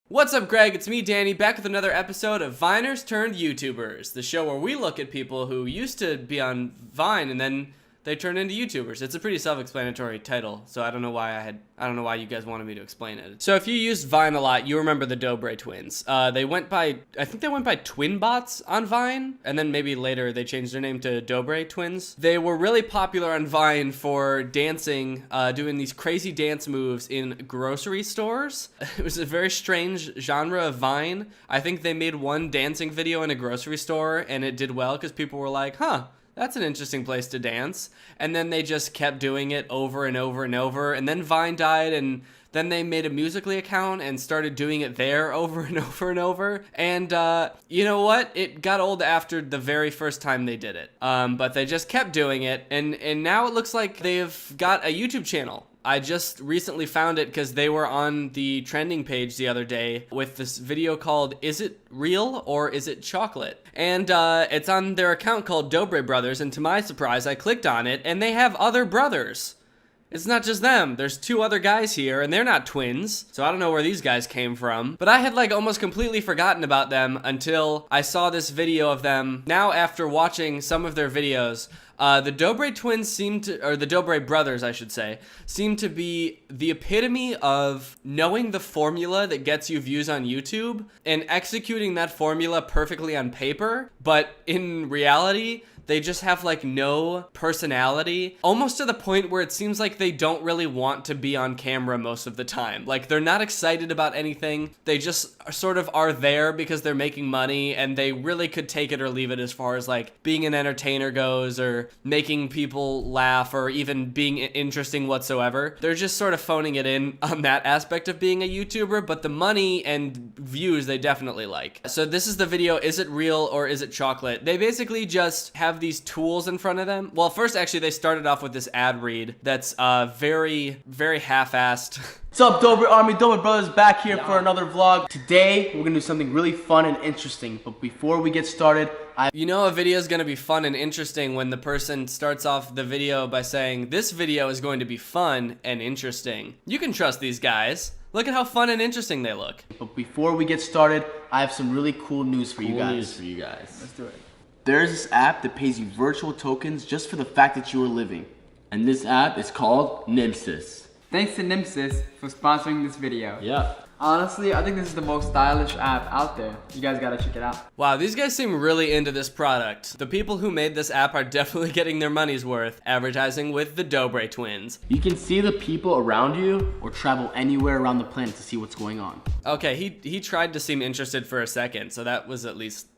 What's up, Greg? It's me, Danny, back with another episode of Viners Turned YouTubers, the show where we look at people who used to be on Vine and then they turned into YouTubers. It's a pretty self-explanatory title, so I don't know why you guys wanted me to explain it. So if you used Vine a lot, you remember the Dobre twins. I think they went by Twin Bots on Vine, and then maybe later they changed their name to Dobre twins. They were really popular on Vine for dancing, doing these crazy dance moves in grocery stores. It was a very strange genre of Vine. I think they made one dancing video in a grocery store, and it did well because people were like, huh, that's an interesting place to dance. And then they just kept doing it over and over and over. And then Vine died, and then they made a Musical.ly account and started doing it there over and over and over. And you know what? It got old after the very first time they did it. But they just kept doing it. And now it looks like they've got a YouTube channel. I just recently found it because they were on the trending page the other day with this video called Is It Real or Is It Chocolate? And it's on their account called Dobre Brothers, and to my surprise, I clicked on it, and they have other brothers. It's not just them. There's two other guys here, and they're not twins, so I don't know where these guys came from. But I had like almost completely forgotten about them until I saw this video of them. Now, after watching some of their videos, the Dobre twins or the Dobre brothers, I should say, seem to be the epitome of knowing the formula that gets you views on YouTube and executing that formula perfectly on paper, but in reality, they just have like no personality, almost to the point where it seems like they don't really want to be on camera most of the time. Like, they're not excited about anything. They just sort of are there because they're making money, and they really could take it or leave it as far as like being an entertainer goes, or making people laugh, or even being interesting whatsoever. They're just sort of phoning it in on that aspect of being a YouTuber, but the money and views they definitely like. So this is the video, Is It Real or Is It Chocolate? They basically just have these tools in front of them. Well, first, actually, they started off with this ad read that's very, very half-assed. What's up, Dobre Army? Dobre Brothers back here for another vlog. Today, we're gonna do something really fun and interesting. But before we get started, You know a video is gonna be fun and interesting when the person starts off the video by saying, this video is going to be fun and interesting. You can trust these guys. Look at how fun and interesting they look. But before we get started, I have some really cool news for you guys. Let's do it. There's this app that pays you virtual tokens just for the fact that you are living. And this app is called Nimsys. Thanks to Nimsys for sponsoring this video. Yeah. Honestly, I think this is the most stylish app out there. You guys gotta check it out. Wow, these guys seem really into this product. The people who made this app are definitely getting their money's worth advertising with the Dobre twins. You can see the people around you or travel anywhere around the planet to see what's going on. Okay, he tried to seem interested for a second, so that was at least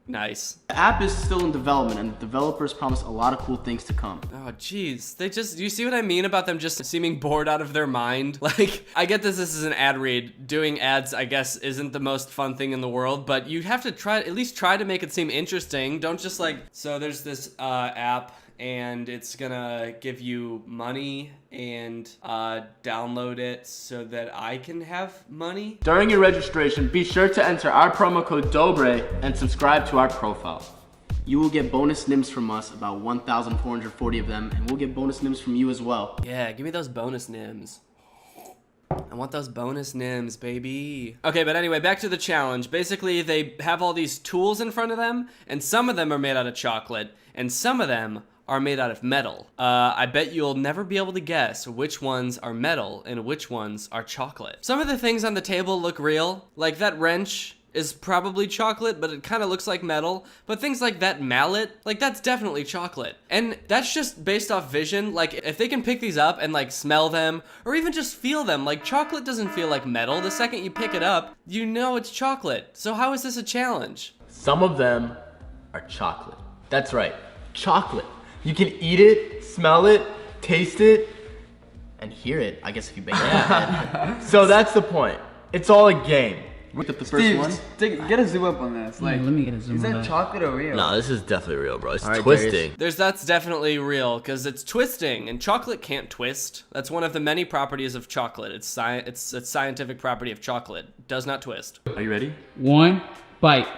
nice. The app is still in development, and the developers promise a lot of cool things to come. Oh, jeez. Do you see what I mean about them just seeming bored out of their mind? Like, I get this is an ad read. Doing ads, I guess, isn't the most fun thing in the world, but you have to at least try to make it seem interesting. Don't just like, so there's this app, and it's gonna give you money and download it so that I can have money. During your registration, be sure to enter our promo code Dobre and subscribe to our profile. You will get bonus NIMS from us, about 1,440 of them, and we'll get bonus NIMS from you as well. Yeah, give me those bonus NIMS. I want those bonus NIMS, baby. Okay, but anyway, back to the challenge. Basically, they have all these tools in front of them, and some of them are made out of chocolate, and some of them are made out of metal. I bet you'll never be able to guess which ones are metal and which ones are chocolate. Some of the things on the table look real, like that wrench is probably chocolate, but it kind of looks like metal. But things like that mallet, like that's definitely chocolate. And that's just based off vision. Like if they can pick these up and like smell them or even just feel them, like chocolate doesn't feel like metal. The second you pick it up, you know it's chocolate. So how is this a challenge? Some of them are chocolate. That's right, chocolate. You can eat it, smell it, taste it, And hear it, I guess, if you bang it. so that's the point. It's all a game. Look at the first one. Get a zoom up on this. Like, let me get a zoom is on that that. chocolate or real? No, this is definitely real, bro. It's All right, twisting. That's definitely real because it's twisting, and chocolate can't twist. That's one of the many properties of chocolate. It's a scientific property of chocolate. It does not twist. Are you ready? One bite.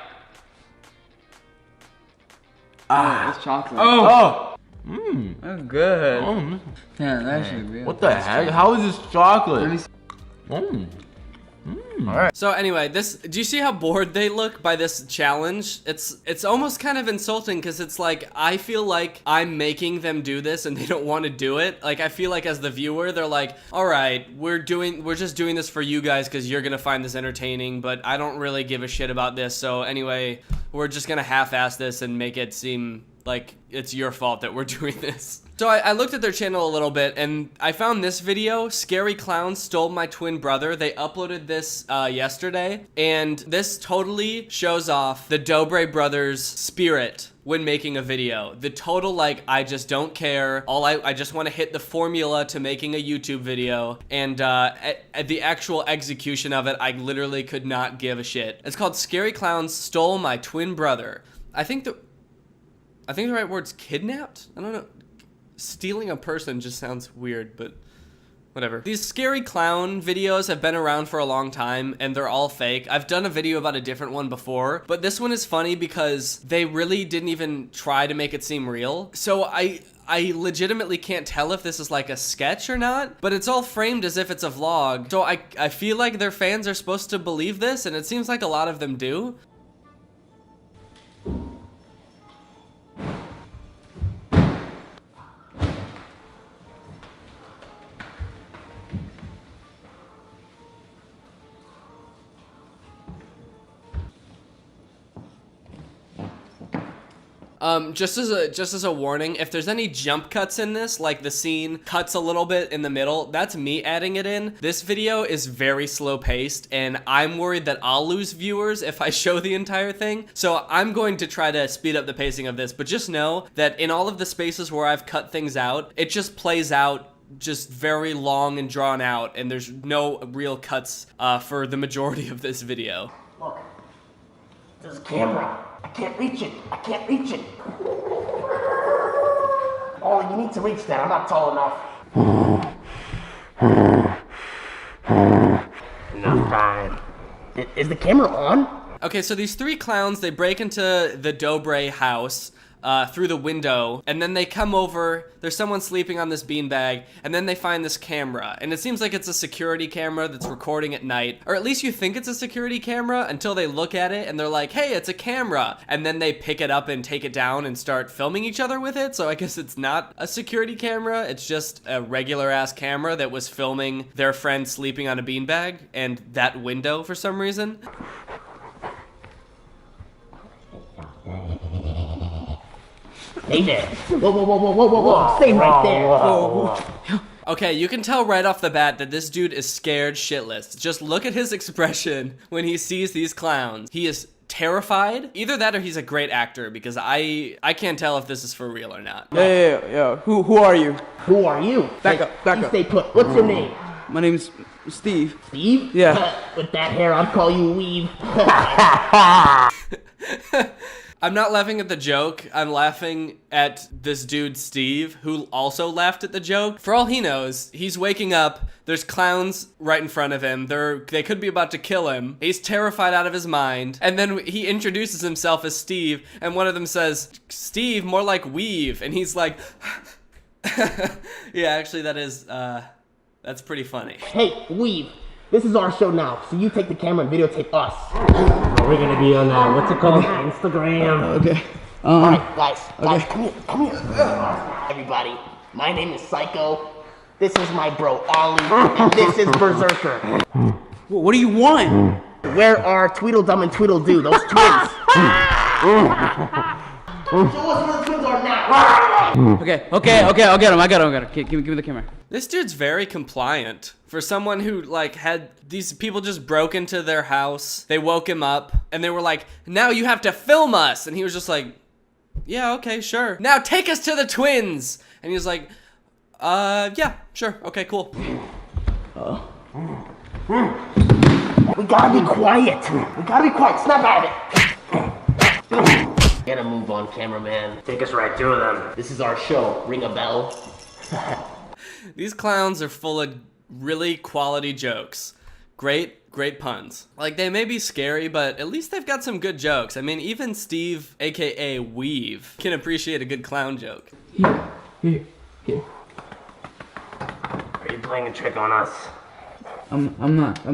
Ah, it's chocolate. Oh! That's good. Oh, Yeah, that's actually real. what the heck? How is this chocolate? So anyway, do you see how bored they look by this challenge? It's almost kind of insulting because it's like, I feel like I'm making them do this and they don't want to do it. Like, I feel like as the viewer, they're like, all right, we're just doing this for you guys because you're going to find this entertaining, but I don't really give a shit about this. So anyway, we're just going to half-ass this and make it seem like it's your fault that we're doing this. So I looked at their channel a little bit and I found this video, Scary Clowns Stole My Twin Brother. They uploaded this yesterday, and this totally shows off the Dobre brothers' spirit when making a video. The total, like, I just don't care. I just want to hit the formula to making a YouTube video, and at the actual execution of it, I literally could not give a shit. It's called Scary Clowns Stole My Twin Brother. I think the right word's kidnapped? I don't know. Stealing a person just sounds weird, but whatever. These scary clown videos have been around for a long time, and they're all fake. I've done a video about a different one before, but this one is funny because they really didn't even try to make it seem real. So I legitimately can't tell if this is like a sketch or not, but it's all framed as if it's a vlog. So I feel like their fans are supposed to believe this, and it seems like a lot of them do. Just as a warning, if there's any jump cuts in this, like the scene cuts a little bit in the middle, that's me adding it in. This video is very slow paced, and I'm worried that I'll lose viewers if I show the entire thing. So I'm going to try to speed up the pacing of this, but just know that in all of the spaces where I've cut things out, it just plays out just very long and drawn out, and there's no real cuts for the majority of this video. Look, there's a camera. I can't reach it. I can't reach it. Oh, you need to reach that. I'm not tall enough. Enough time. Is the camera on? Okay, so these three clowns, they break into the Dobre house through the window, and then they come over, there's someone sleeping on this beanbag, and then they find this camera, and it seems like it's a security camera that's recording at night, or at least you think it's a security camera until they look at it and they're like, hey, it's a camera, and then they pick it up and take it down and start filming each other with it. So I guess it's not a security camera, it's just a regular ass camera that was filming their friend sleeping on a beanbag and that window for some reason. Stay there. Whoa. Stay right there. Whoa. Okay, you can tell right off the bat that this dude is scared shitless. Just look at his expression when he sees these clowns. He is terrified. Either that or he's a great actor, because I can't tell if this is for real or not. Yeah. Who are you? Who are you? Back up. Stay put. What's your name? My name's Steve. Steve? Yeah. With that hair, I'd call you Weave. I'm not laughing at the joke. I'm laughing at this dude, Steve, who also laughed at the joke. For all he knows, he's waking up. There's clowns right in front of him. They could be about to kill him. He's terrified out of his mind. And then he introduces himself as Steve, and one of them says, Steve, more like Weave. And he's like, yeah, actually that's pretty funny. Hey, Weave. This is our show now, so you take the camera and videotape us. We're gonna be on what's it called? Instagram. Okay. Alright, guys, come here. Everybody, my name is Psycho. This is my bro Ollie, and this is Berserker. What do you want? Where are Tweedledum and Tweedledoo, those twins? Show us where the twins are now. Okay, I'll get him. I got him. Give me the camera. This dude's very compliant. For someone who, like, had these people just broke into their house, they woke him up, and they were like, now you have to film us! And he was just like, yeah, okay, sure. Now take us to the twins! And he was like, yeah, sure, okay, cool. We gotta be quiet. Snap out of it. Gotta move on, cameraman. Take us right to them. This is our show. Ring a bell. These clowns are full of really quality jokes. Great puns. Like, they may be scary, but at least they've got some good jokes. I mean, even Steve, aka Weave, can appreciate a good clown joke. Here. Are you playing a trick on us? I'm not.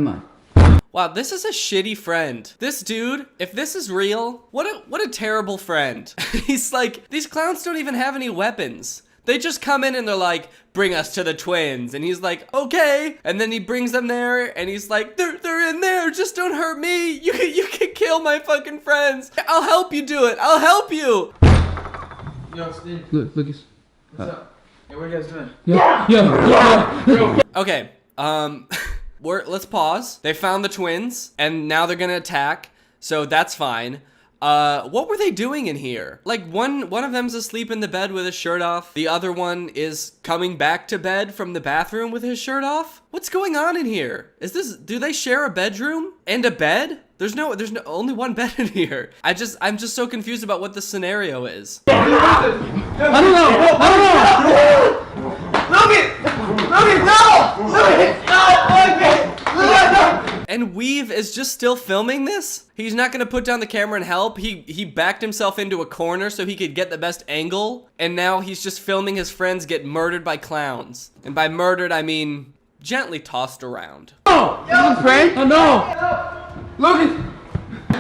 Wow, this is a shitty friend. This dude, if this is real, what a terrible friend. He's like, these clowns don't even have any weapons. They just come in and they're like, bring us to the twins. And he's like, okay. And then he brings them there and he's like, they're in there. Just don't hurt me. You can kill my fucking friends. I'll help you do it. I'll help you. Yo, Steve. Look, Lucas. What's up? Hey, what are you guys doing? Yeah. Okay, let's pause. They found the twins, and now they're gonna attack, so that's fine. What were they doing in here? Like, one of them's asleep in the bed with his shirt off. The other one is coming back to bed from the bathroom with his shirt off. What's going on in here? Do they share a bedroom and a bed? There's no only one bed in here. I'm just so confused about what the scenario is. I don't know. And Weave is just still filming this? He's not gonna put down the camera and help. He backed himself into a corner so he could get the best angle, and now he's just filming his friends get murdered by clowns. And by murdered, I mean gently tossed around. Oh, this is a prank? Oh no! Lucas!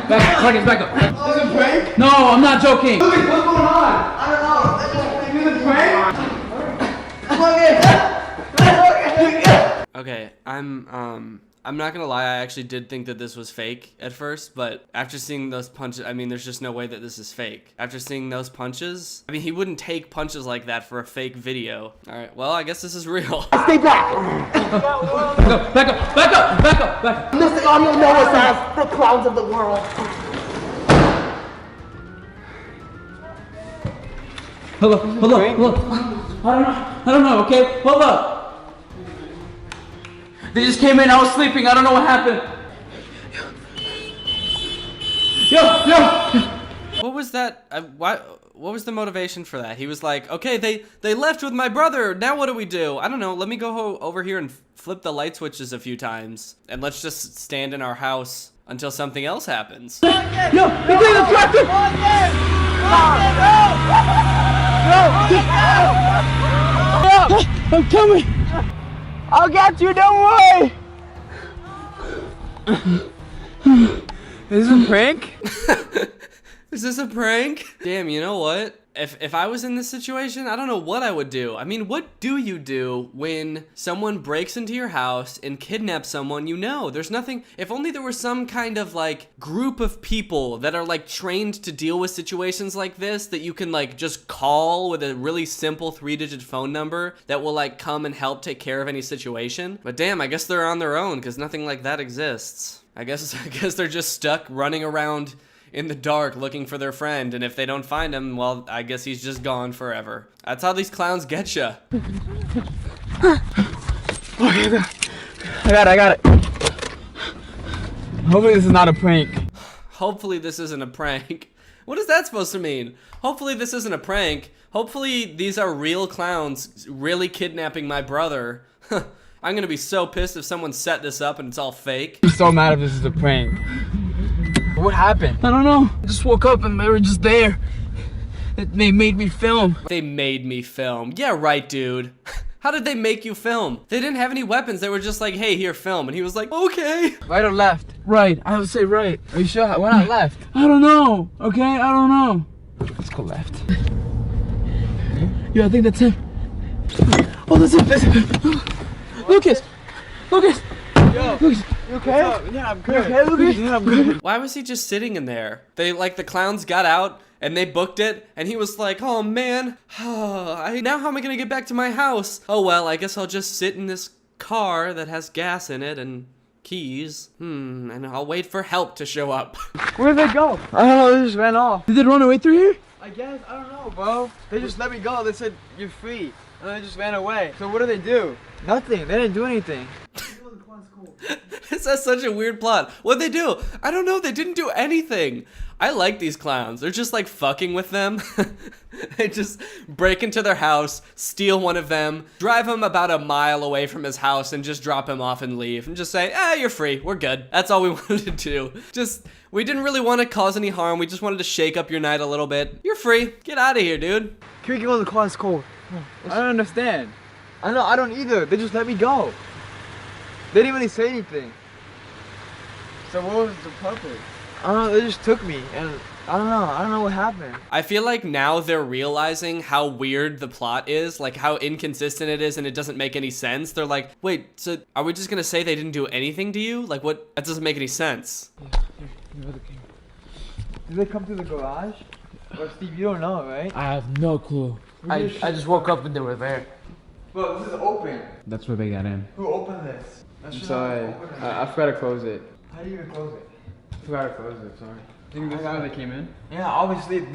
Back up. This is a prank? No, I'm not joking. Lucas, what's going on? I don't know. This is a prank? Okay, I'm not gonna lie, I actually did think that this was fake at first, but after seeing those punches, I mean, there's just no way that this is fake. After seeing those punches, I mean, he wouldn't take punches like that for a fake video. All right, well, I guess this is real. Stay back. Back up. Listen, all you know is as the clowns of the world. Hold up. I don't know, okay? Hold up. They just came in, I was sleeping, I don't know what happened. Yo! What was that? What was the motivation for that? He was like, okay, they left with my brother. Now what do we do? I don't know. Let me go over here and flip the light switches a few times, and let's just stand in our house until something else happens. Yo! They did the tractor! I'm coming! I'll get you, don't worry. Is this a prank? Is this a prank? Damn, you know what? If I was in this situation, I don't know what I would do. I mean, what do you do when someone breaks into your house and kidnaps someone you know? There's nothing. If only there was some kind of like group of people that are like trained to deal with situations like this that you can like just call with a really simple 3-digit phone number that will like come and help take care of any situation. But damn, I guess they're on their own because nothing like that exists. I guess they're just stuck running around in the dark looking for their friend, and if they don't find him, well, I guess he's just gone forever. That's how these clowns get ya. Okay, I got it. Hopefully this is not a prank. Hopefully this isn't a prank. What is that supposed to mean? Hopefully this isn't a prank. Hopefully these are real clowns really kidnapping my brother. I'm gonna be so pissed if someone set this up and it's all fake. I'm so mad if this is a prank. What happened? I don't know. I just woke up and they were just there. They made me film. They made me film. Yeah, right, dude. How did they make you film? They didn't have any weapons. They were just like, hey, here, film. And he was like, okay. Right or left? Right. I would say right. Are you sure? Why not left? I don't know, okay? I don't know. Let's go left. Yeah, I think that's him. Oh, that's him. Lucas! Lucas! Yo, Lucas! you okay? Yeah, I'm good. You okay, Lucas? Yeah, I'm good. Why was he just sitting in there? The clowns got out and they booked it, and he was like, oh man, now how am I gonna get back to my house? Oh well, I guess I'll just sit in this car that has gas in it and keys. And I'll wait for help to show up. Where'd they go? I don't know, they just ran off. Did they run away through here? I guess, I don't know, bro. They just let me go. They said, you're free. And they just ran away. So what do they do? Nothing. They didn't do anything. That's such a weird plot. What'd they do? I don't know. They didn't do anything. I like these clowns. They're just like fucking with them. They just break into their house, steal one of them, drive him about a mile away from his house and just drop him off and leave and just say, you're free. We're good. That's all we wanted to do. We didn't really want to cause any harm. We just wanted to shake up your night a little bit. You're free. Get out of here, dude. Can we go in the car? It's cold. I don't understand. I know, I don't either. They just let me go. They didn't really say anything. So what was the purpose? I don't know, they just took me, and I don't know what happened. I feel like now they're realizing how weird the plot is, like how inconsistent it is, and it doesn't make any sense. They're like, wait, so are we just gonna say they didn't do anything to you? Like, what? That doesn't make any sense. Did they come to the garage? Or Steve, you don't know, right? I have no clue. I just woke up and they were there. Well, this is open. That's where they got in. Who opened this? I'm sorry. I forgot to close it. How do you even close it? I forgot to close it, sorry. Think this is how they came in? Yeah, obviously,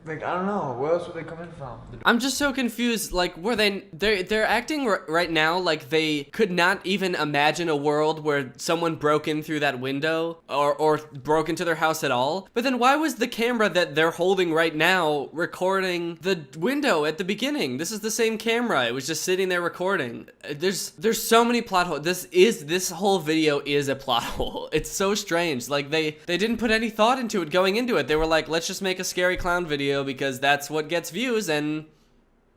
like, I don't know. Where else would they come in from? I'm just so confused. Like, were they're acting right now like they could not even imagine a world where someone broke in through that window or broke into their house at all. But then why was the camera that they're holding right now recording the window at the beginning? This is the same camera. It was just sitting there recording. There's so many plot holes. This whole video is a plot hole. It's so strange. Like they didn't put any thought into it going into it. They were like, let's just make a scary clown video because that's what gets views and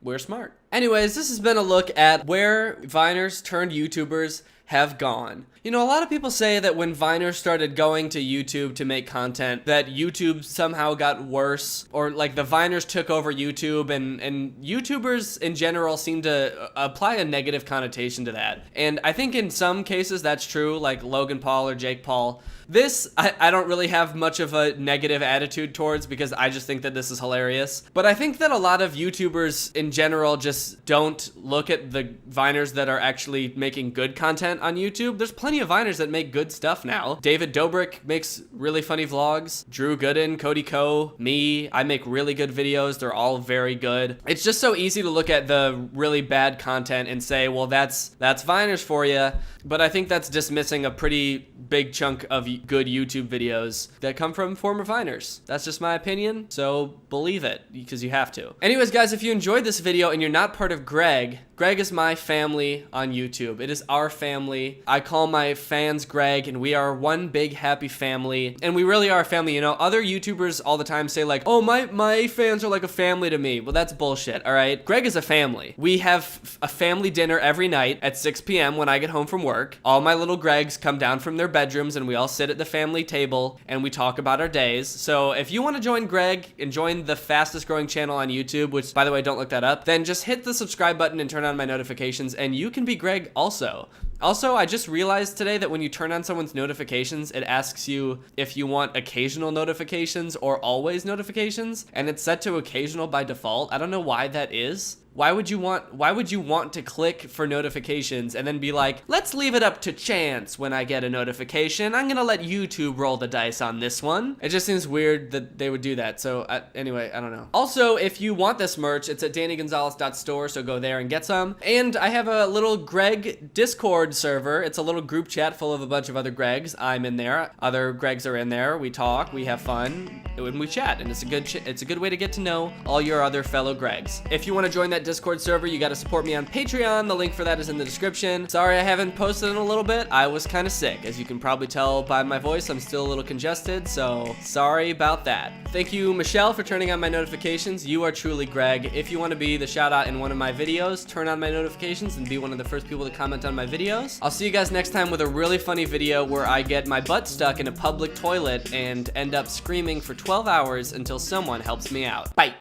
we're smart. Anyways, this has been a look at where Viners turned YouTubers have gone. You know, a lot of people say that when Viners started going to YouTube to make content, that YouTube somehow got worse, or like the Viners took over YouTube, and YouTubers in general seem to apply a negative connotation to that. And I think in some cases that's true, like Logan Paul or Jake Paul. This, I don't really have much of a negative attitude towards because I just think that this is hilarious. But I think that a lot of YouTubers in general just don't look at the Viners that are actually making good content on YouTube. There's plenty of Viners that make good stuff now. David Dobrik makes really funny vlogs. Drew Gooden, Cody Ko, me, I make really good videos. They're all very good. It's just so easy to look at the really bad content and say, well, that's Viners for you. But I think that's dismissing a pretty big chunk of good YouTube videos that come from former Viners. That's just my opinion, so believe it, because you have to. Anyways, guys, if you enjoyed this video and you're not part of Greg is my family on YouTube. It is our family. I call my fans Greg, and we are one big happy family. And we really are a family. You know, other YouTubers all the time say like, oh, my fans are like a family to me. Well, that's bullshit, all right? Greg is a family. We have a family dinner every night at 6 p.m. when I get home from work. All my little Gregs come down from their bedrooms, and we all sit at the family table, and we talk about our days. So if you want to join Greg and join the fastest growing channel on YouTube, which, by the way, don't look that up, then just hit the subscribe button and turn on my notifications, and you can be Greg also. Also, I just realized today that when you turn on someone's notifications, it asks you if you want occasional notifications or always notifications, and it's set to occasional by default. I don't know why that is. Why would you want to click for notifications and then be like, let's leave it up to chance when I get a notification. I'm gonna let YouTube roll the dice on this one. It just seems weird that they would do that. So anyway, I don't know. Also, if you want this merch, it's at DannyGonzalez.store, so go there and get some. And I have a little Greg Discord server. It's a little group chat full of a bunch of other Gregs. I'm in there. Other Gregs are in there. We talk, we have fun, and we chat. And it's a good way to get to know all your other fellow Gregs. If you want to join that Discord server, you got to support me on Patreon. The link for that is in the description. Sorry I haven't posted in a little bit. I was kind of sick. As you can probably tell by my voice, I'm still a little congested, so sorry about that. Thank you, Michelle, for turning on my notifications. You are truly Greg. If you want to be the shout out in one of my videos, turn on my notifications and be one of the first people to comment on my videos. I'll see you guys next time with a really funny video where I get my butt stuck in a public toilet and end up screaming for 12 hours until someone helps me out. Bye.